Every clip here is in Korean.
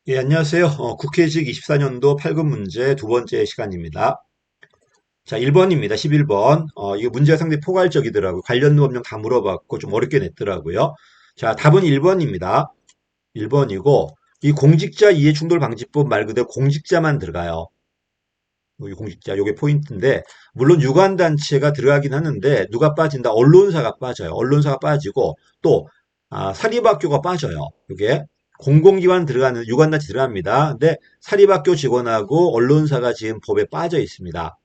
예, 안녕하세요. 국회직 24년도 8급 문제 두 번째 시간입니다. 자, 1번입니다. 11번. 이거 문제가 상당히 포괄적이더라고요. 관련 법령 다 물어봤고 좀 어렵게 냈더라고요. 자, 답은 1번입니다. 1번이고, 이 공직자 이해충돌 방지법 말 그대로 공직자만 들어가요. 여기 공직자, 요게 포인트인데, 물론 유관단체가 들어가긴 하는데, 누가 빠진다? 언론사가 빠져요. 언론사가 빠지고, 또, 사립학교가 빠져요. 요게. 공공기관 들어가는, 유관단체 들어갑니다. 근데, 사립학교 직원하고 언론사가 지금 법에 빠져 있습니다.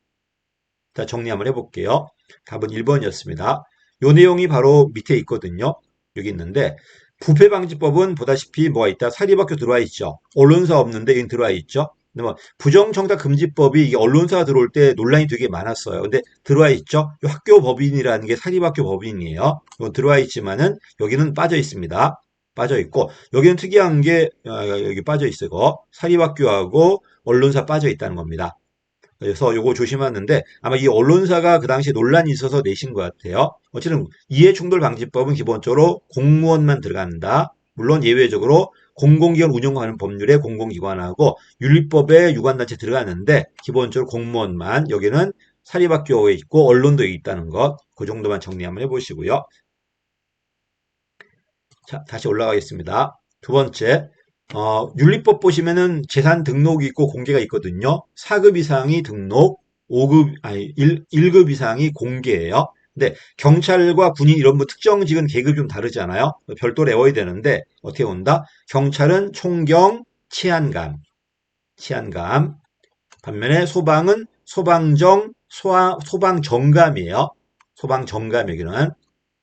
자, 정리 한번 해볼게요. 답은 1번이었습니다. 요 내용이 바로 밑에 있거든요. 여기 있는데, 부패방지법은 보다시피 뭐가 있다? 사립학교 들어와 있죠. 언론사 없는데 여기 들어와 있죠. 근데 뭐 부정청탁 금지법이 이게 언론사가 들어올 때 논란이 되게 많았어요. 근데 들어와 있죠. 이 학교 법인이라는 게 사립학교 법인이에요. 이거 들어와 있지만은 여기는 빠져 있습니다. 빠져 있고 여기는 특이한 게 여기 빠져 있어요. 사립학교하고 언론사 빠져 있다는 겁니다. 그래서 요거 조심하는데 아마 이 언론사가 그 당시에 논란이 있어서 내신 것 같아요. 어쨌든 이해충돌방지법은 기본적으로 공무원만 들어간다. 물론 예외적으로 공공기관 운영하는 법률에 공공기관하고 윤리법에 유관단체 들어가는데 기본적으로 공무원만 여기는 사립학교에 있고 언론도 있다는 것. 그 정도만 정리 한번 해보시고요. 자, 다시 올라가겠습니다. 두 번째, 윤리법 보시면은 재산 등록이 있고 공개가 있거든요. 4급 이상이 등록, 5급, 아니, 1급 이상이 공개예요. 근데 경찰과 군인 이런 뭐 특정직은 계급이 좀 다르잖아요. 별도로 외워야 되는데 어떻게 온다? 경찰은 총경, 치안감, 치안감. 반면에 소방은 소방정, 소방정감이에요. 소방정감 여기는.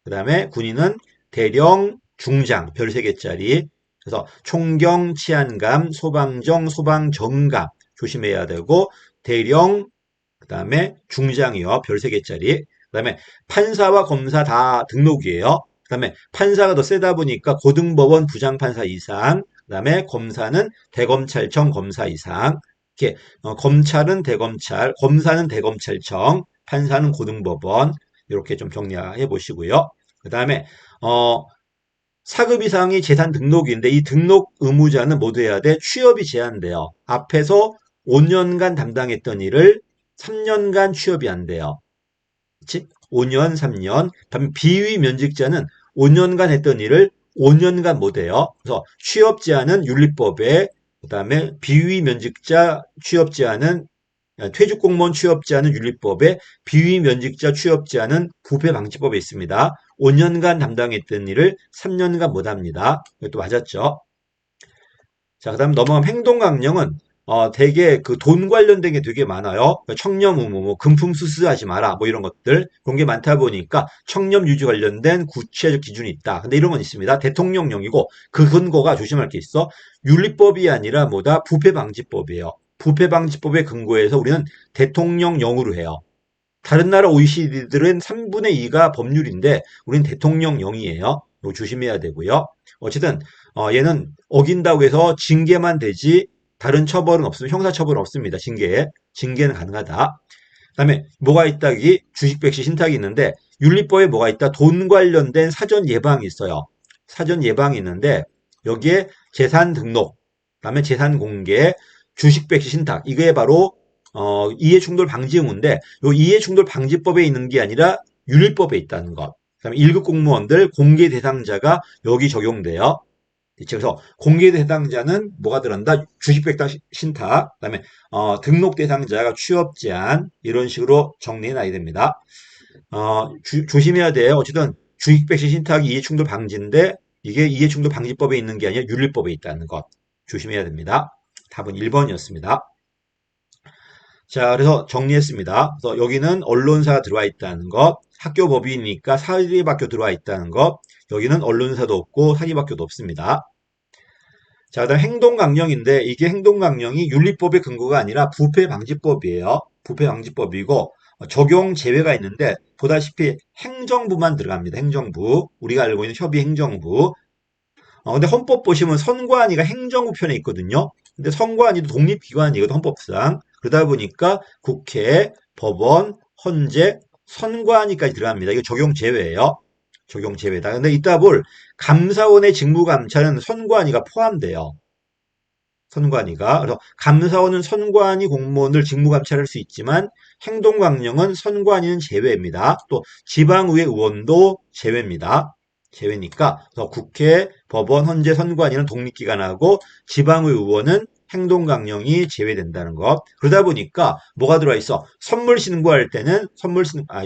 그 다음에 군인은 대령, 중장, 별 3개짜리. 그래서 총경, 치안감, 소방정, 소방정감 조심해야 되고, 대령, 그 다음에 중장이요. 별 3개짜리. 그 다음에 판사와 검사 다 등록이에요. 그 다음에 판사가 더 세다 보니까 고등법원 부장판사 이상, 그 다음에 검사는 대검찰청 검사 이상, 이렇게 검찰은 대검찰, 검사는 대검찰청, 판사는 고등법원, 이렇게 좀 정리해 보시고요. 그 다음에 어, 4급 이상이 재산 등록인데 이 등록 의무자는 모두 해야 돼. 취업이 제한돼요. 앞에서 5년간 담당했던 일을 3년간 취업이 안 돼요. 그치? 5년, 3년. 반면 비위 면직자는 5년간 했던 일을 5년간 못 해요. 그래서 취업 제한은 윤리법에 그다음에 비위 면직자 취업 제한은 퇴직공무원 취업 제한은 윤리법에 비위 면직자 취업 제한은 부패방지법에 있습니다. 5년간 담당했던 일을 3년간 못 합니다. 이것도 맞았죠. 자, 그다음 넘어가면 행동강령은 되게 그 돈 관련된 게 되게 많아요. 그러니까 청렴 의무, 뭐 금품 수수하지 마라, 뭐 이런 것들 그런 게 많다 보니까 청렴 유지 관련된 구체적 기준이 있다. 근데 이런 건 있습니다. 대통령령이고 그 근거가 조심할 게 있어. 윤리법이 아니라 뭐다 부패방지법이에요. 부패방지법에 근거해서 우리는 대통령령으로 해요. 다른 나라 OECD들은 3분의 2가 법률인데 우리는 대통령령이에요. 이거 조심해야 되고요. 어쨌든 얘는 어긴다고 해서 징계만 되지 다른 처벌은 없으면 형사처벌은 없습니다. 징계는 가능하다. 그다음에 뭐가 있다? 여기 주식백시 신탁이 있는데 윤리법에 뭐가 있다? 돈 관련된 사전 예방이 있어요. 사전 예방이 있는데 여기에 재산 등록, 그다음에 재산 공개, 주식백시 신탁 이게 바로 이해충돌 방지 의무인데 요 이해충돌 방지법에 있는 게 아니라 윤리법에 있다는 것. 그다음에 1급 공무원들 공개 대상자가 여기 적용돼요. 그래서 공개 대상자는 뭐가 들어간다? 주식백당 신탁, 그다음에 등록 대상자가 취업 제한 이런 식으로 정리해 놔야 됩니다. 조심해야 돼요. 어쨌든 주식백신 신탁이 이해충돌 방지인데 이게 이해충돌 방지법에 있는 게 아니라 윤리법에 있다는 것 조심해야 됩니다. 답은 1번이었습니다. 자, 그래서 정리했습니다. 그래서 여기는 언론사가 들어와 있다는 것, 학교 법이니까 사립학교 들어와 있다는 것, 여기는 언론사도 없고 사립학교도 없습니다. 자, 그다음 행동강령인데 이게 행동강령이 윤리법의 근거가 아니라 부패방지법이에요. 부패방지법이고 적용 제외가 있는데 보다시피 행정부만 들어갑니다. 행정부. 우리가 알고 있는 협의행정부. 근데 헌법 보시면 선관위가 행정부 편에 있거든요. 근데 선관위도 독립기관이거든, 헌법상. 그러다 보니까 국회, 법원, 헌재, 선관위까지 들어갑니다. 이거 적용 제외예요. 적용 제외다. 근데 이따 볼 감사원의 직무 감찰은 선관위가 포함돼요. 선관위가. 그래서 감사원은 선관위 공무원을 직무감찰할 수 있지만 행동강령은 선관위는 제외입니다. 또 지방의회 의원도 제외입니다. 제외니까 그래서 국회, 법원, 헌재, 선관위는 독립기관하고 지방의 의원은 행동강령이 제외된다는 것. 그러다 보니까 뭐가 들어와 있어? 선물 신고할 때는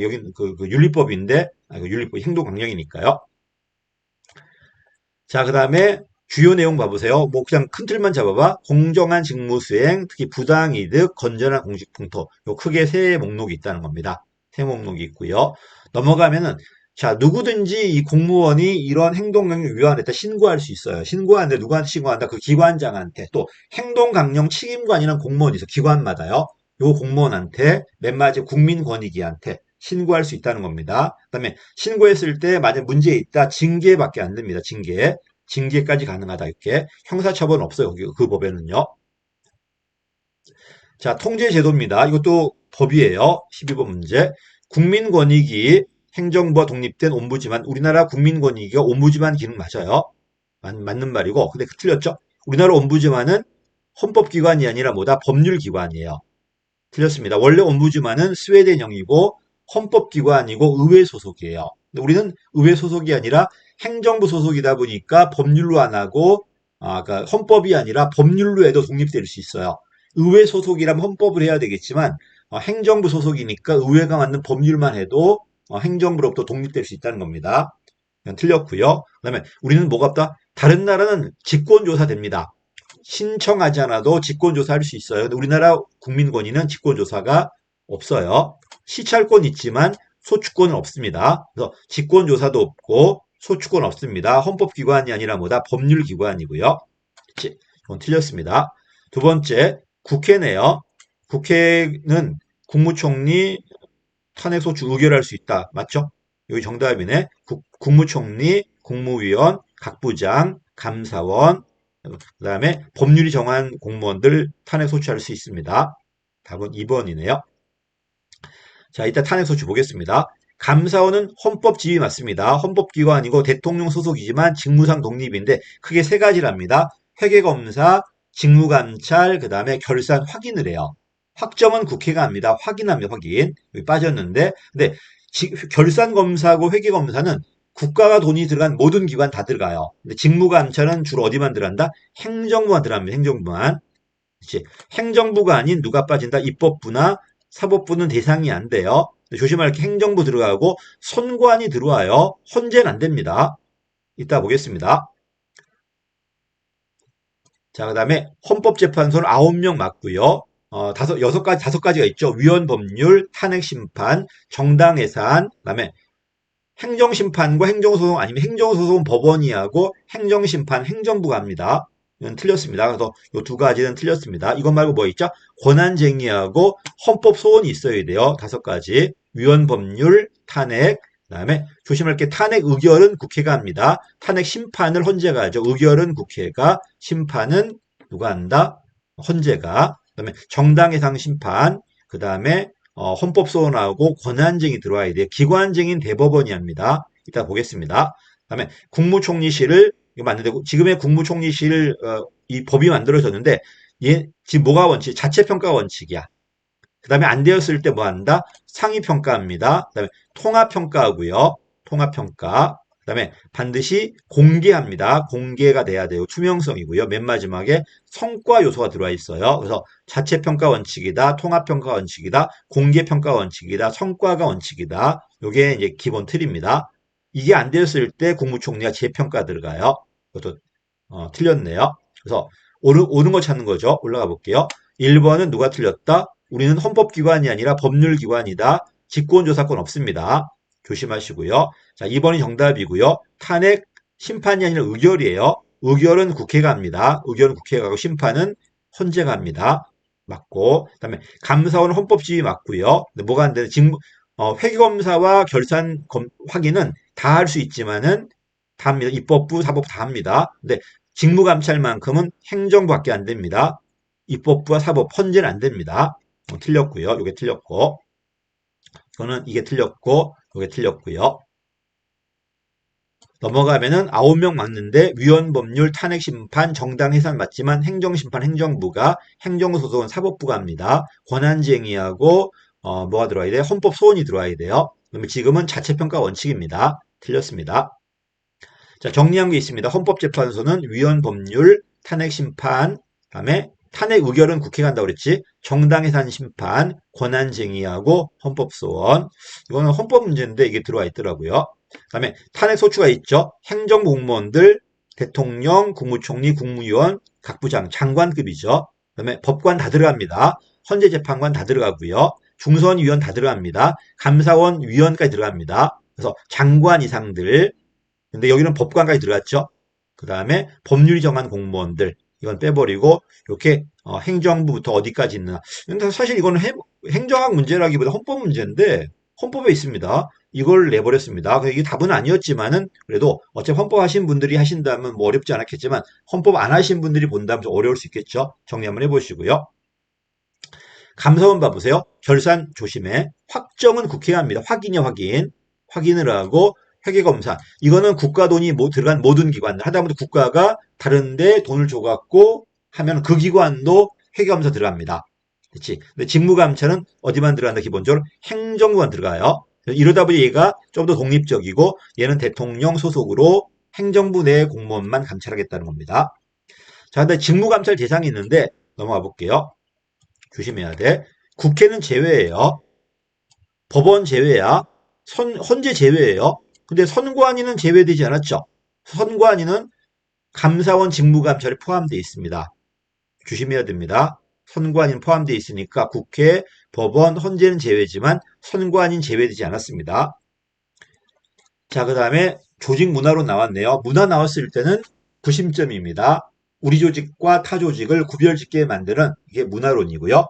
여기는 그 윤리법인데, 그 윤리법 행동강령이니까요. 자, 그 다음에 주요 내용 봐보세요. 뭐 그냥 큰 틀만 잡아봐. 공정한 직무 수행, 특히 부당이득, 건전한 공직 풍토. 요 크게 세 목록이 있다는 겁니다. 세 목록이 있고요. 넘어가면은 자, 누구든지 이 공무원이 이런 행동강령 위반했다 신고할 수 있어요. 신고하는데 누구한테 신고한다? 그 기관장한테. 또 행동강령 책임관이라는 공무원이 있어. 기관마다요. 요 공무원한테 맨 마지막 국민권익위한테 신고할 수 있다는 겁니다. 그다음에 신고했을 때 만약 문제 있다 징계밖에 안 됩니다. 징계까지 가능하다 이렇게 형사처벌은 없어요. 그 법에는요. 자, 통제제도입니다. 이것도 법이에요. 12번 문제. 국민권익위 행정부와 독립된 옴부즈만. 우리나라 국민권익위가 옴부즈만 기능 맞아요. 맞는 말이고 근데 틀렸죠. 우리나라 옴부즈만은 헌법기관이 아니라 뭐다? 법률기관이에요. 틀렸습니다. 원래 옴부즈만은 스웨덴형이고 헌법기관이고 의회 소속이에요. 근데 우리는 의회 소속이 아니라 행정부 소속이다 보니까 법률로 안 하고 그러니까 헌법이 아니라 법률로 해도 독립될 수 있어요. 의회 소속이라면 헌법을 해야 되겠지만 행정부 소속이니까 의회가 만든 법률만 해도 행정부로부터 독립될 수 있다는 겁니다. 틀렸고요. 그다음에 우리는 뭐가 없다? 다른 나라는 직권조사 됩니다. 신청하지 않아도 직권조사할 수 있어요. 근데 우리나라 국민권위는 직권조사가 없어요. 시찰권 있지만 소추권은 없습니다. 그래서 직권조사도 없고 소추권 없습니다. 헌법기관이 아니라 뭐다? 법률기관이고요. 이건 틀렸습니다. 두 번째, 국회네요. 국회는 국무총리 탄핵소추 의결할 수 있다. 맞죠? 여기 정답이네. 국무총리, 국무위원, 각부장, 감사원, 그 다음에 법률이 정한 공무원들 탄핵 소추할 수 있습니다. 답은 2번이네요. 자, 이따 탄핵 소추 보겠습니다. 감사원은 헌법 지위 맞습니다. 헌법기관이고 대통령 소속이지만 직무상 독립인데 크게 세 가지랍니다. 회계검사, 직무감찰, 그 다음에 결산 확인을 해요. 확정은 국회가 합니다. 확인합니다. 확인. 여기 빠졌는데 근데 결산검사하고 회계검사는 국가가 돈이 들어간 모든 기관 다 들어가요. 근데 직무감찰은 주로 어디만 들어간다? 행정부만 들어갑니다. 행정부만. 그치? 행정부가 아닌 누가 빠진다? 입법부나 사법부는 대상이 안 돼요. 조심할 게 행정부 들어가고 선관이 들어와요. 헌재는 안 됩니다. 이따 보겠습니다. 자, 그 다음에 헌법재판소는 9명 맞고요. 다섯 가지가 있죠. 위헌법률, 탄핵심판, 정당해산, 그 다음에 행정심판과 행정소송 아니면 행정소송은 법원이 하고 행정심판 행정부가 합니다. 이건 틀렸습니다. 그래서 이 두 가지는 틀렸습니다. 이것 말고 뭐 있죠? 권한쟁의하고 헌법소원이 있어야 돼요. 다섯 가지. 위헌법률, 탄핵, 그 다음에 조심할 게 탄핵 의결은 국회가 합니다. 탄핵 심판을 헌재가 하죠. 의결은 국회가, 심판은 누가 한다? 헌재가. 그 다음에 정당해상 심판, 그 다음에 헌법소원하고 권한쟁의 들어와야 돼요. 기관쟁의는 대법원이 합니다. 이따 보겠습니다. 그다음에 국무총리실을 이거 맞는데 지금의 국무총리실 이 법이 만들어졌는데 지금 뭐가 원칙? 자체평가 원칙이야. 그다음에 안 되었을 때 뭐 한다? 상위평가합니다. 그다음에 통합평가하고요. 통합평가. 그다음에 반드시 공개합니다. 공개가 돼야 돼요. 투명성이고요. 맨 마지막에 성과 요소가 들어와 있어요. 그래서 자체평가 원칙이다, 통합평가 원칙이다, 공개평가 원칙이다, 성과가 원칙이다. 요게 이제 기본 틀입니다. 이게 안 되었을 때 국무총리가 재평가 들어가요. 그것도 틀렸네요. 그래서 옳은 거 찾는 거죠. 올라가 볼게요. 1번은 누가 틀렸다? 우리는 헌법기관이 아니라 법률기관이다. 직권조사권 없습니다. 조심하시고요. 자, 2번이 정답이고요. 탄핵 심판이 아니라 의결이에요. 의결은 국회가 합니다. 의결은 국회가 하고 심판은 헌재가 합니다. 맞고 그다음에 감사원은 헌법지위 맞고요. 근데 뭐가 안 되는 회계검사와 결산 확인은 다 할 수 있지만은 다 합니다. 입법부, 사법부 다 합니다. 근데 직무감찰만큼은 행정부밖에 안 됩니다. 입법부와 사법, 헌재는 안 됩니다. 틀렸고요. 이게 틀렸고 이거는 이게 틀렸고 이게 틀렸고요. 넘어가면은 9명 맞는데 위헌 법률, 탄핵 심판, 정당 해산 맞지만 행정 심판 행정부가, 행정부 소속은 사법부가 합니다. 권한쟁의하고 뭐가 들어와야 돼요? 헌법 소원이 들어와야 돼요. 그러면 지금은 자체평가 원칙입니다. 틀렸습니다. 자, 정리한 게 있습니다. 헌법재판소는 위헌 법률, 탄핵 심판, 그다음에 탄핵 의결은 국회가 한다고 그랬지. 정당 해산 심판, 권한 쟁의하고 헌법 소원. 이거는 헌법 문제인데 이게 들어와 있더라고요. 그다음에 탄핵 소추가 있죠. 행정부 공무원들, 대통령, 국무총리, 국무위원, 각 부장, 장관급이죠. 그다음에 법관 다 들어갑니다. 헌재재판관 다 들어가고요. 중선위원 다 들어갑니다. 감사원 위원까지 들어갑니다. 그래서 장관 이상들, 근데 여기는 법관까지 들어갔죠. 그 다음에 법률이 정한 공무원들 이건 빼버리고 이렇게 행정부부터 어디까지 있나. 근데 사실 이거는 행정학 문제라기보다 헌법 문제인데 헌법에 있습니다. 이걸 내버렸습니다. 이게 답은 아니었지만은 그래도 어차피 헌법 하신 분들이 하신다면 뭐 어렵지 않았겠지만 헌법 안 하신 분들이 본다면 좀 어려울 수 있겠죠. 정리 한번 해보시고요. 감사원 봐보세요. 결산 조심해. 확정은 국회가 합니다. 확인이야 확인. 확인을 하고 회계검사. 이거는 국가 돈이 들어간 모든 기관들. 하다못해 국가가 다른데 돈을 줘갖고 하면 그 기관도 회계검사 들어갑니다. 그렇지? 근데 직무감찰은 어디만 들어간다 기본적으로? 행정부만 들어가요. 이러다 보니 얘가 좀 더 독립적이고 얘는 대통령 소속으로 행정부 내 공무원만 감찰하겠다는 겁니다. 자, 근데 직무감찰 대상이 있는데 넘어가 볼게요. 조심해야 돼. 국회는 제외예요. 법원 제외야. 헌재 제외예요. 근데 선관위는 제외되지 않았죠. 선관위는 감사원 직무감찰에 포함되어 있습니다. 조심해야 됩니다. 선관위는 포함되어 있으니까 국회, 법원, 헌재는 제외지만 선관위는 제외되지 않았습니다. 자, 그 다음에 조직 문화로 나왔네요. 문화 나왔을 때는 구심점입니다. 우리 조직과 타 조직을 구별짓게 만드는 이게 문화론이고요.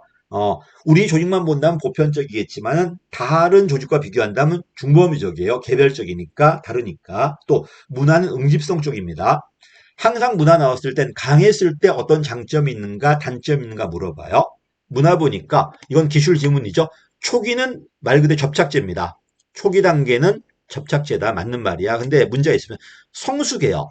우리 조직만 본다면 보편적이겠지만은 다른 조직과 비교한다면 중범위적이에요. 개별적이니까 다르니까. 또 문화는 응집성 쪽입니다. 항상 문화 나왔을 땐 강했을 때 어떤 장점이 있는가 단점이 있는가 물어봐요. 문화 보니까 이건 기술 지문이죠. 초기는 말 그대로 접착제입니다. 초기 단계는 접착제다. 맞는 말이야. 근데 문제가 있으면 성수개요.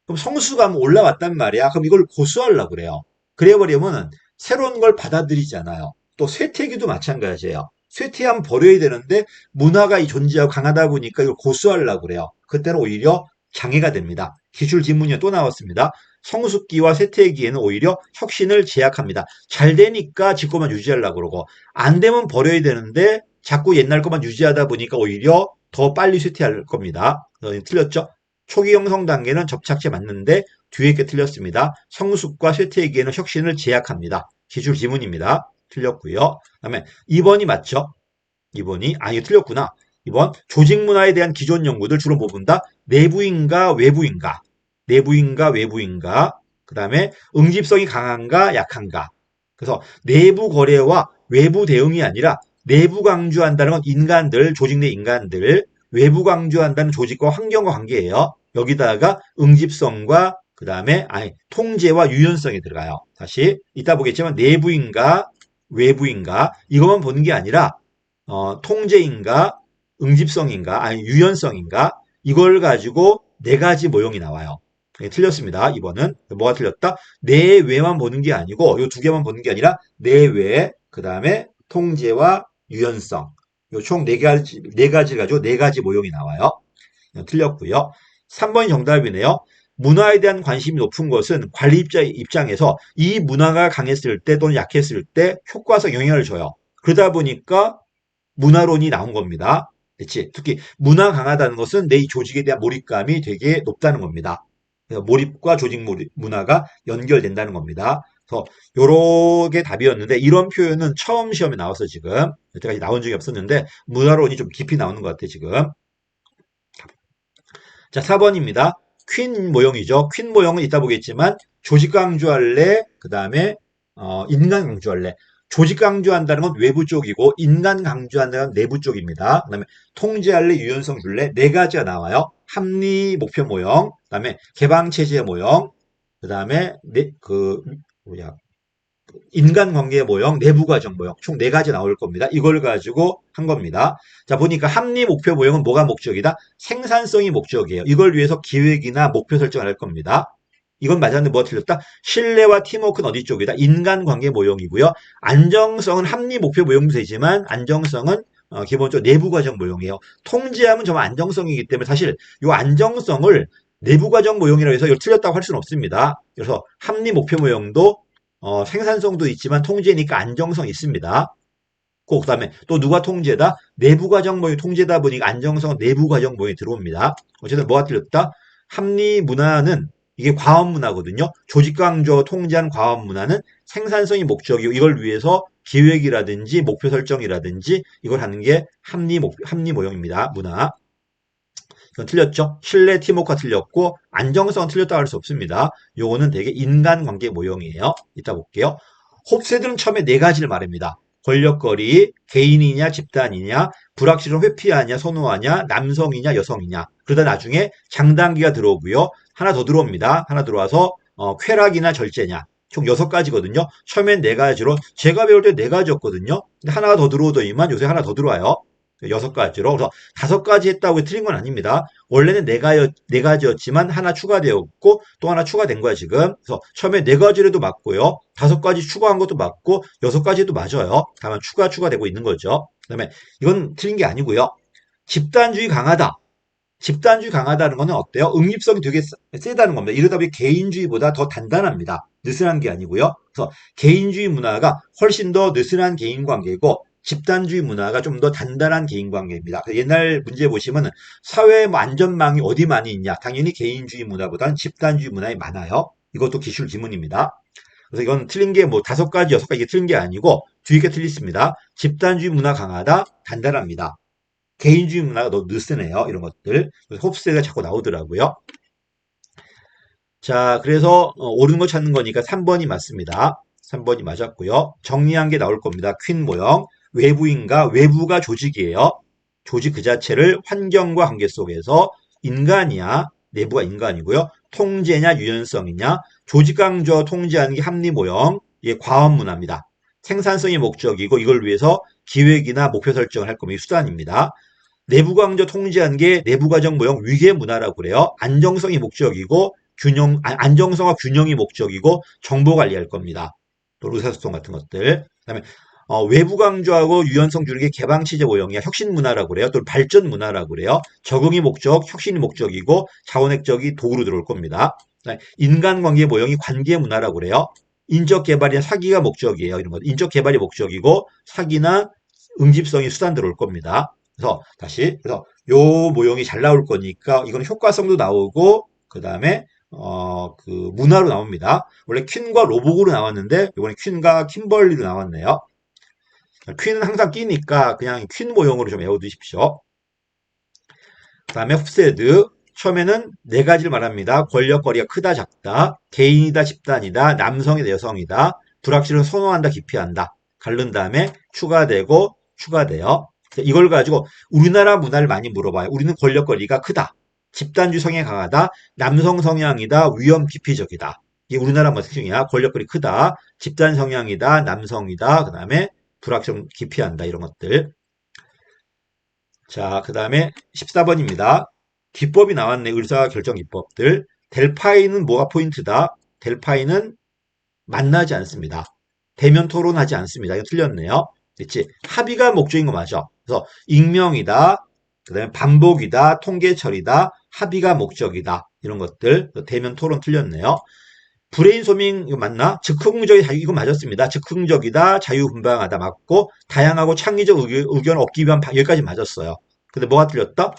그럼 성수가 올라왔단 말이야. 그럼 이걸 고수하려고 그래요. 그래버리면 새로운 걸 받아들이잖아요. 또 쇠퇴기도 마찬가지예요. 쇠퇴하면 버려야 되는데 문화가 존재하고 강하다 보니까 이걸 고수하려고 그래요. 그때는 오히려 장애가 됩니다. 기술 지문이 또 나왔습니다. 성숙기와 쇠퇴기에는 오히려 혁신을 제약합니다. 잘 되니까 지 것만 유지하려고 그러고 안 되면 버려야 되는데 자꾸 옛날 것만 유지하다 보니까 오히려 더 빨리 쇠퇴할 겁니다. 틀렸죠? 초기 형성 단계는 접착제 맞는데 뒤에 게 틀렸습니다. 성숙과 쇠퇴기에는 혁신을 제약합니다. 기술 지문입니다. 틀렸고요. 그다음에 2번이 맞죠? 2번이 이거 틀렸구나. 2번 조직 문화에 대한 기존 연구들 주로 뭐 본다? 내부인가 외부인가? 내부인가 외부인가? 그다음에 응집성이 강한가 약한가? 그래서 내부 거래와 외부 대응이 아니라 내부 강조한다는 건 인간들, 조직 내 인간들, 외부 강조한다는 조직과 환경과 관계예요. 여기다가 응집성과 그 다음에 통제와 유연성이 들어가요. 다시 이따 보겠지만 내부인가 외부인가 이것만 보는 게 아니라 통제인가 응집성인가 유연성인가 이걸 가지고 네 가지 모형이 나와요. 틀렸습니다. 이번은 뭐가 틀렸다? 내외만 보는 게 아니고 이 두 개만 보는 게 아니라 내외 그 다음에 통제와 유연성 요 총 네 가지 가지고 네 가지 모형이 나와요. 틀렸고요. 3번이 정답이네요. 문화에 대한 관심이 높은 것은 관리 입장에서 이 문화가 강했을 때 또는 약했을 때 효과적 영향을 줘요. 그러다 보니까 문화론이 나온 겁니다. 그렇지? 특히 문화 강하다는 것은 내 이 조직에 대한 몰입감이 되게 높다는 겁니다. 그래서 몰입과 조직 문화가 연결된다는 겁니다. 그래서 요렇게 답이었는데 이런 표현은 처음 시험에 나와서 지금 여태까지 나온 적이 없었는데 문화론이 좀 깊이 나오는 것 같아요. 지금. 자, 4번입니다. 퀸 모형이죠. 퀸 모형은 이따 보겠지만 조직 강조할래, 그 다음에 인간 강조할래. 조직 강조한다는 건 외부 쪽이고 인간 강조한다는 건 내부 쪽입니다. 그 다음에 통제할래, 유연성 줄래 네 가지가 나와요. 합리 목표 모형, 그 다음에 개방 체제 모형, 그 다음에 뭐야 인간관계 모형, 내부과정 모형 총 4가지 나올 겁니다. 이걸 가지고 한 겁니다. 자, 보니까 합리 목표 모형은 뭐가 목적이다? 생산성이 목적이에요. 이걸 위해서 기획이나 목표 설정을 할 겁니다. 이건 맞았는데 뭐가 틀렸다? 신뢰와 팀워크는 어디 쪽이다? 인간관계 모형이고요. 안정성은 합리 목표 모형도 되지만 안정성은 기본적으로 내부과정 모형이에요. 통제하면 정말 안정성이기 때문에 사실 이 안정성을 내부과정 모형이라고 해서 이걸 틀렸다고 할 수는 없습니다. 그래서 합리 목표 모형도 생산성도 있지만 통제니까 안정성이 있습니다. 그 다음에 또 누가 통제다? 내부과정 모형이 통제다 보니까 안정성은 내부과정 모형이 들어옵니다. 어쨌든 뭐가 틀렸다? 합리 문화는 이게 과업 문화거든요. 조직 강조 통제한 과업 문화는 생산성이 목적이고 이걸 위해서 기획이라든지 목표 설정이라든지 이걸 하는 게 합리 모형입니다. 문화. 이건 틀렸죠. 신뢰 팀워크가 틀렸고 안정성은 틀렸다고 할 수 없습니다. 요거는 되게 인간관계 모형이에요. 이따 볼게요. 홉세들은 처음에 4가지를 말합니다. 권력거리, 개인이냐 집단이냐, 불확실을 회피하냐 선호하냐, 남성이냐 여성이냐. 그러다 나중에 장단기가 들어오고요. 하나 더 들어옵니다. 하나 들어와서 쾌락이나 절제냐. 총 6가지거든요. 처음엔 4가지로 제가 배울 때 4가지였거든요. 근데 하나가 더 들어오더니만 요새 하나 더 들어와요. 6가지로. 그래서 5가지 했다고 틀린 건 아닙니다. 원래는 4가지였지만 하나 추가되었고 또 하나 추가된 거야 지금. 그래서 처음에 4가지라도 맞고요. 5가지 추가한 것도 맞고 6가지도 맞아요. 다만 추가되고 있는 거죠. 그다음에 이건 틀린 게 아니고요. 집단주의 강하다. 집단주의 강하다는 거는 어때요? 응립성이 되게 세다는 겁니다. 이러다 보니 개인주의보다 더 단단합니다. 느슨한 게 아니고요. 그래서 개인주의 문화가 훨씬 더 느슨한 개인관계고 집단주의 문화가 좀 더 단단한 개인관계입니다. 옛날 문제 보시면 사회 안전망이 어디 많이 있냐? 당연히 개인주의 문화보다는 집단주의 문화에 많아요. 이것도 기출 지문입니다. 그래서 이건 틀린 게 뭐 5가지, 6가지 이게 틀린 게 아니고 뒤에 게 틀렸습니다. 집단주의 문화 강하다, 단단합니다. 개인주의 문화가 너무 느슨해요. 이런 것들. 홉세가 자꾸 나오더라고요. 자, 그래서 옳은 거 찾는 거니까 3번이 맞습니다. 3번이 맞았고요. 정리한 게 나올 겁니다. 퀸 모형. 외부인가? 외부가 조직이에요. 조직 그 자체를 환경과 관계 속에서 인간이야. 내부가 인간이고요. 통제냐 유연성이냐. 조직 강조와 통제하는 게 합리 모형. 이게 과업 문화입니다. 생산성이 목적이고 이걸 위해서 기획이나 목표 설정을 할 겁니다. 수단입니다. 내부 강조 통제한 게 내부과정 모형 위계 문화라고 그래요. 안정성이 목적이고 안정성과 균형이 목적이고 정보 관리할 겁니다. 또 의사소통 같은 것들. 그다음에 외부 강조하고 유연성 주는 게 개방 취재 모형이야. 혁신 문화라고 그래요. 또 발전 문화라고 그래요. 적응이 목적, 혁신이 목적이고 자원획적이 도구로 들어올 겁니다. 인간관계 모형이 관계 문화라고 그래요. 인적 개발이나 사기가 목적이에요. 이런 것. 인적 개발이 목적이고 사기나 응집성이 수단 들어올 겁니다. 그래서 요 모형이 잘 나올 거니까 이건 효과성도 나오고 그다음에 그 문화로 나옵니다. 원래 퀸과 로복으로 나왔는데 이번에 퀸과 킴벌리로 나왔네요. 퀸은 항상 끼니까 그냥 퀸 모형으로 좀 외워두십시오. 그다음에 홉세드 처음에는 4가지를 말합니다. 권력거리가 크다 작다, 개인이다 집단이다, 남성이다 여성이다, 불확실을 선호한다 기피한다. 가른 다음에 추가되고 추가돼요. 이걸 가지고 우리나라 문화를 많이 물어봐요. 우리는 권력거리가 크다. 집단주의 성향이 강하다. 남성 성향이다. 위험 기피적이다. 이게 우리나라 뭐 특징이야. 권력거리 크다. 집단 성향이다. 남성이다. 그 다음에 불확실성 기피한다. 이런 것들. 자, 그 다음에 14번입니다. 기법이 나왔네. 의사결정 기법들. 델파이는 뭐가 포인트다? 델파이는 만나지 않습니다. 대면 토론하지 않습니다. 이거 틀렸네요. 그치? 합의가 목적인 거 맞아. 그래서 익명이다. 그 다음에 반복이다. 통계처리다. 합의가 목적이다. 이런 것들. 대면 토론 틀렸네요. 브레인소밍 이거 맞나? 즉흥적이 이거 맞았습니다. 즉흥적이다. 자유분방하다 맞고 다양하고 창의적 의견을 얻기 위한 여기까지 맞았어요. 근데 뭐가 틀렸다?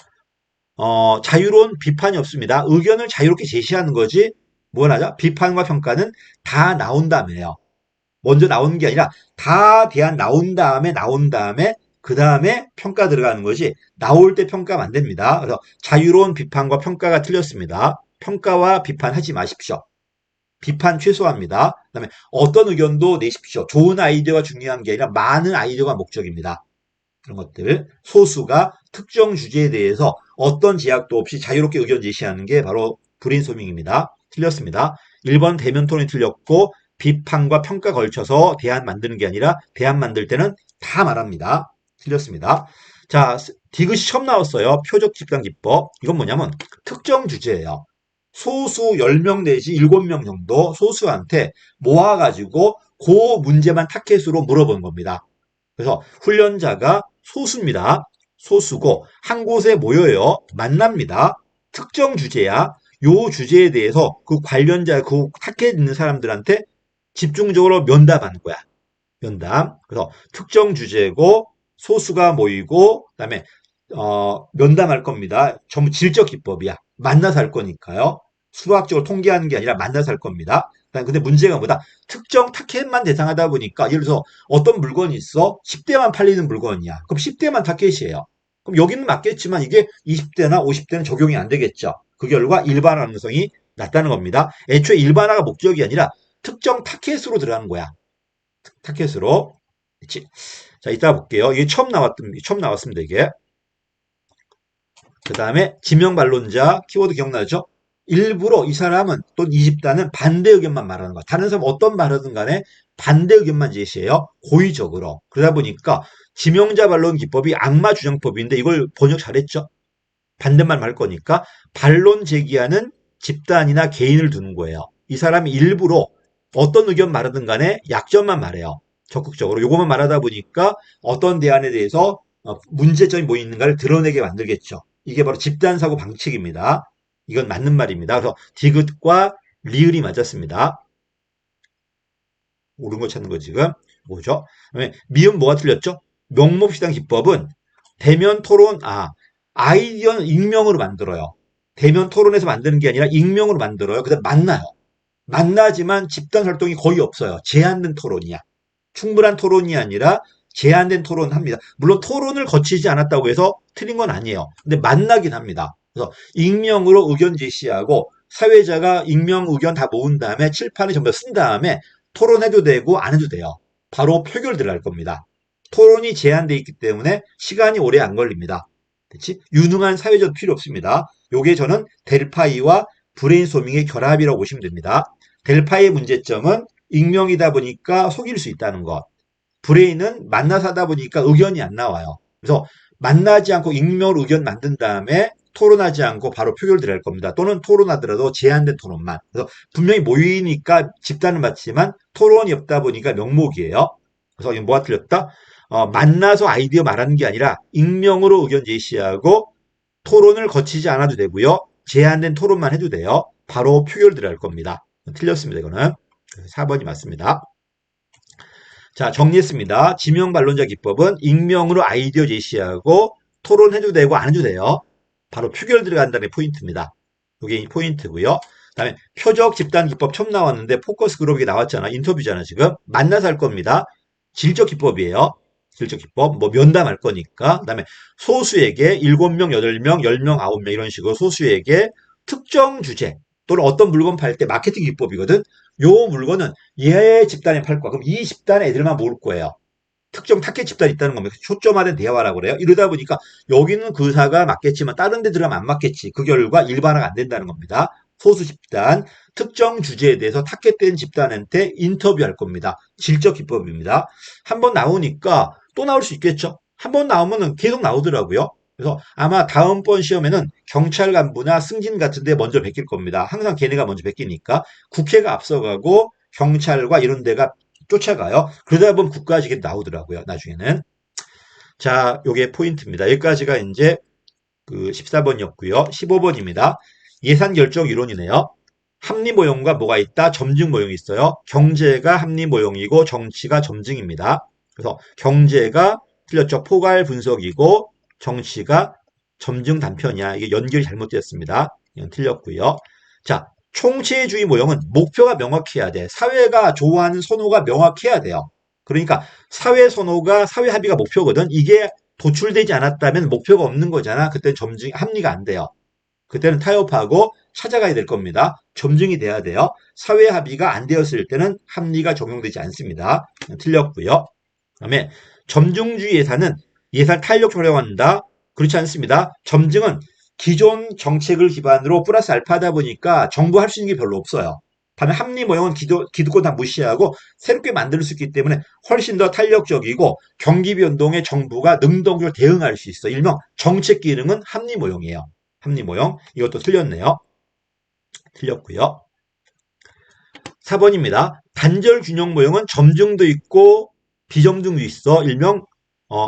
자유로운 비판이 없습니다. 의견을 자유롭게 제시하는 거지 뭘 하자? 비판과 평가는 다 나온 다음에요. 먼저 나오는 게 아니라 다 대안 나온 다음에 그 다음에 평가 들어가는 거지 나올 때 평가하면 안 됩니다. 그래서 자유로운 비판과 평가가 틀렸습니다. 평가와 비판하지 마십시오. 비판 최소화합니다. 그다음에 어떤 의견도 내십시오. 좋은 아이디어가 중요한 게 아니라 많은 아이디어가 목적입니다. 그런 것들. 소수가 특정 주제에 대해서 어떤 제약도 없이 자유롭게 의견 제시하는 게 바로 브레인스토밍입니다. 틀렸습니다. 1번 대면 토론이 틀렸고 비판과 평가 걸쳐서 대안 만드는 게 아니라 대안 만들 때는 다 말합니다. 틀렸습니다. 자, 디귿이 처음 나왔어요. 표적 집단 기법. 이건 뭐냐면 특정 주제예요. 소수 10명 내지 7명 정도 소수한테 모아가지고 그 문제만 타켓으로 물어보는 겁니다. 그래서 훈련자가 소수입니다. 소수고 한 곳에 모여요. 만납니다. 특정 주제야. 요 주제에 대해서 그 관련자, 그 타켓 있는 사람들한테 집중적으로 면담하는 거야. 면담. 그래서 특정 주제고 소수가 모이고 그다음에 면담할 겁니다. 전부 질적 기법이야. 만나서 할 거니까요. 수학적으로 통계하는 게 아니라 만나서 할 겁니다. 근데 문제가 뭐다? 특정 타켓만 대상하다 보니까 예를 들어서 어떤 물건이 있어? 10대만 팔리는 물건이야. 그럼 10대만 타켓이에요. 그럼 여기는 맞겠지만 이게 20대나 50대는 적용이 안 되겠죠. 그 결과 일반화 가능성이 낮다는 겁니다. 애초에 일반화가 목적이 아니라 특정 타켓으로 들어가는 거야. 타켓으로. 그치? 자, 이따 볼게요. 이게 처음 나왔습니다, 이게. 그 다음에 지명반론자 키워드 기억나죠? 일부러 이 사람은 또 이 집단은 반대 의견만 말하는 거야. 다른 사람 어떤 말하든 간에 반대 의견만 제시해요. 고의적으로. 그러다 보니까 지명자 반론 기법이 악마 주장법인데 이걸 번역 잘했죠? 반대말 말 거니까 반론 제기하는 집단이나 개인을 두는 거예요. 이 사람이 일부러 어떤 의견 말하든 간에 약점만 말해요. 적극적으로. 요것만 말하다 보니까 어떤 대안에 대해서 문제점이 뭐 있는가를 드러내게 만들겠죠. 이게 바로 집단사고 방식입니다. 이건 맞는 말입니다. 그래서 디귿과 리을이 맞았습니다. 옳은 거 찾는 거 지금 뭐죠? 미음 뭐가 틀렸죠? 명목시당 기법은 대면 토론, 아이디어는 익명으로 만들어요. 대면 토론에서 만드는 게 아니라 익명으로 만들어요. 그다음 만나요. 만나지만 집단 활동이 거의 없어요. 제한된 토론이야. 충분한 토론이 아니라 제한된 토론 합니다. 물론 토론을 거치지 않았다고 해서 틀린 건 아니에요. 근데 만나긴 합니다. 그래서 익명으로 의견 제시하고 사회자가 익명 의견 다 모은 다음에 칠판에 전부 쓴 다음에 토론해도 되고 안 해도 돼요. 바로 표결 들어갈 겁니다. 토론이 제한돼 있기 때문에 시간이 오래 안 걸립니다. 그치? 유능한 사회자도 필요 없습니다. 요게 저는 델파이와 브레인소밍의 결합이라고 보시면 됩니다. 델파이의 문제점은 익명이다 보니까 속일 수 있다는 것. 브레인은 만나서 하다 보니까 의견이 안 나와요. 그래서 만나지 않고 익명으로 의견 만든 다음에 토론하지 않고 바로 표결 들어갈 겁니다. 또는 토론하더라도 제한된 토론만. 그래서 분명히 모이니까 집단은 맞지만 토론이 없다 보니까 명목이에요. 그래서 이거 뭐가 틀렸다? 만나서 아이디어 말하는 게 아니라 익명으로 의견 제시하고 토론을 거치지 않아도 되고요. 제한된 토론만 해도 돼요. 바로 표결 들어갈 겁니다. 틀렸습니다. 이거는. 4번이 맞습니다. 자, 정리했습니다. 지명반론자 기법은 익명으로 아이디어 제시하고 토론해도 되고 안 해도 돼요. 바로 표결 들어간다는 포인트입니다. 이게 포인트고요. 그다음에 표적 집단 기법 처음 나왔는데 포커스 그룹이 나왔잖아. 인터뷰잖아, 지금. 만나서 할 겁니다. 질적 기법이에요. 질적 기법. 뭐 면담할 거니까. 그다음에 소수에게 7명, 8명, 10명, 9명 이런 식으로 소수에게 특정 주제 또는 어떤 물건 팔 때 마케팅 기법이거든. 요 물건은 얘 집단에 팔 거야. 그럼 이 집단의 애들만 모을 거예요. 특정 타겟 집단이 있다는 겁니다. 초점화된 대화라고 그래요. 이러다 보니까 여기는 그 사가 맞겠지만 다른 데 들어가면 안 맞겠지. 그 결과 일반화가 안 된다는 겁니다. 소수 집단, 특정 주제에 대해서 타겟된 집단한테 인터뷰할 겁니다. 질적 기법입니다. 한번 나오니까 또 나올 수 있겠죠. 한번 나오면 계속 나오더라고요. 그래서 아마 다음번 시험에는 경찰 간부나 승진 같은 데 먼저 베낄 겁니다. 항상 걔네가 먼저 베끼니까 국회가 앞서가고 경찰과 이런 데가 쫓아가요. 그러다 보면 국가직이 나오더라고요. 나중에는. 자, 요게 포인트입니다. 여기까지가 이제 그 14번이었고요. 15번입니다. 예산 결정 이론이네요. 합리 모형과 뭐가 있다? 점증 모형이 있어요. 경제가 합리 모형이고 정치가 점증입니다. 그래서 경제가 틀렸죠. 포괄 분석이고 정치가 점증 단편이야. 이게 연결이 잘못되었습니다. 이건 틀렸고요. 자, 총체주의 모형은 목표가 명확해야 돼. 사회가 좋아하는 선호가 명확해야 돼요. 그러니까 사회 선호가 사회 합의가 목표거든. 이게 도출되지 않았다면 목표가 없는 거잖아. 그때는 점증 합리가 안 돼요. 그때는 타협하고 찾아가야 될 겁니다. 점증이 돼야 돼요. 사회 합의가 안 되었을 때는 합리가 적용되지 않습니다. 틀렸고요. 그다음에 점증주의 예산은 예산 탄력 조정한다. 그렇지 않습니다. 점증은 기존 정책을 기반으로 플러스 알파하다 보니까 정부 할 수 있는 게 별로 없어요. 다음에 합리 모형은 기득권 다 무시하고 새롭게 만들 수 있기 때문에 훨씬 더 탄력적이고 경기 변동에 정부가 능동적으로 대응할 수 있어. 일명 정책 기능은 합리 모형이에요. 합리 모형. 이것도 틀렸네요. 틀렸고요. 4번입니다. 단절 균형 모형은 점증도 있고 비점증도 있어. 일명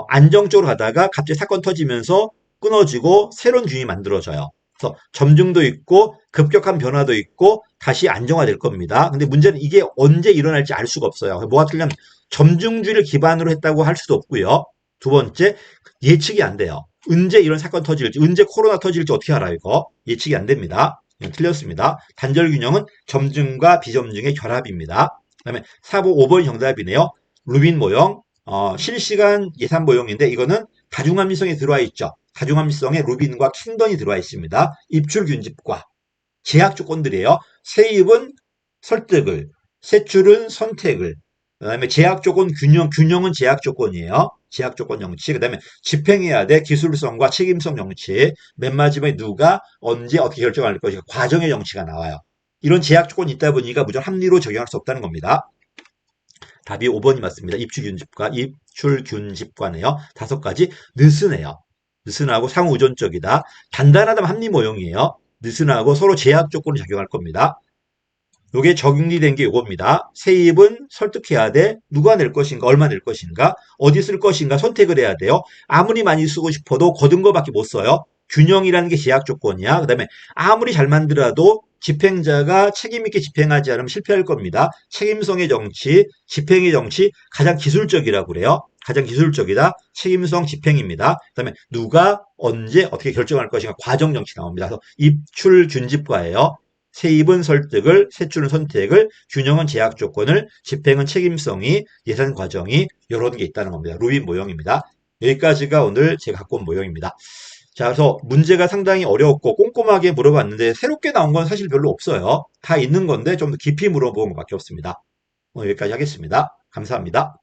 안정적으로 가다가 갑자기 사건 터지면서 끊어지고 새로운 균형이 만들어져요. 그래서 점증도 있고 급격한 변화도 있고 다시 안정화될 겁니다. 근데 문제는 이게 언제 일어날지 알 수가 없어요. 뭐가 틀리냐면 점증주의를 기반으로 했다고 할 수도 없고요. 두 번째, 예측이 안 돼요. 언제 이런 사건 터질지, 언제 코로나 터질지 어떻게 알아요, 이거? 예측이 안 됩니다. 틀렸습니다. 단절 균형은 점증과 비점증의 결합입니다. 그다음에 4번, 5번이 정답이네요. 루빈 모형, 실시간 예산 모형인데 이거는 다중합리성에 들어와 있죠. 다중합리성에 루빈과 킹던이 들어와 있습니다. 입출 균집과 제약 조건들이에요. 세입은 설득을, 세출은 선택을, 그다음에 제약 조건 균형은 제약 조건이에요. 제약 조건 정치. 그다음에 집행해야 돼 기술성과 책임성 정치. 맨 마지막에 누가 언제 어떻게 결정할 것인가 과정의 정치가 나와요. 이런 제약 조건이 있다 보니까 무조건 합리로 적용할 수 없다는 겁니다. 답이 5번이 맞습니다. 입출균집과네요. 5가지 느슨해요. 느슨하고 상호의존적이다. 단단하다면 합리 모형이에요. 느슨하고 서로 제약 조건을 작용할 겁니다. 요게 정리된 게 요겁니다. 세입은 설득해야 돼. 누가 낼 것인가, 얼마 낼 것인가, 어디 쓸 것인가 선택을 해야 돼요. 아무리 많이 쓰고 싶어도 거둔 거밖에 못 써요. 균형이라는 게 제약 조건이야. 그 다음에 아무리 잘 만들어도 집행자가 책임있게 집행하지 않으면 실패할 겁니다. 책임성의 정치, 집행의 정치, 가장 기술적이라고 그래요. 가장 기술적이다. 책임성 집행입니다. 그 다음에 누가 언제 어떻게 결정할 것인가 과정 정치 나옵니다. 그래서 입출균집과예요. 세입은 설득을, 세출은 선택을, 균형은 제약 조건을, 집행은 책임성이, 예산 과정이 이런 게 있다는 겁니다. 루빈 모형입니다. 여기까지가 오늘 제가 갖고 온 모형입니다. 자, 그래서 문제가 상당히 어려웠고 꼼꼼하게 물어봤는데 새롭게 나온 건 사실 별로 없어요. 다 있는 건데 좀 더 깊이 물어본 것밖에 없습니다. 오늘 여기까지 하겠습니다. 감사합니다.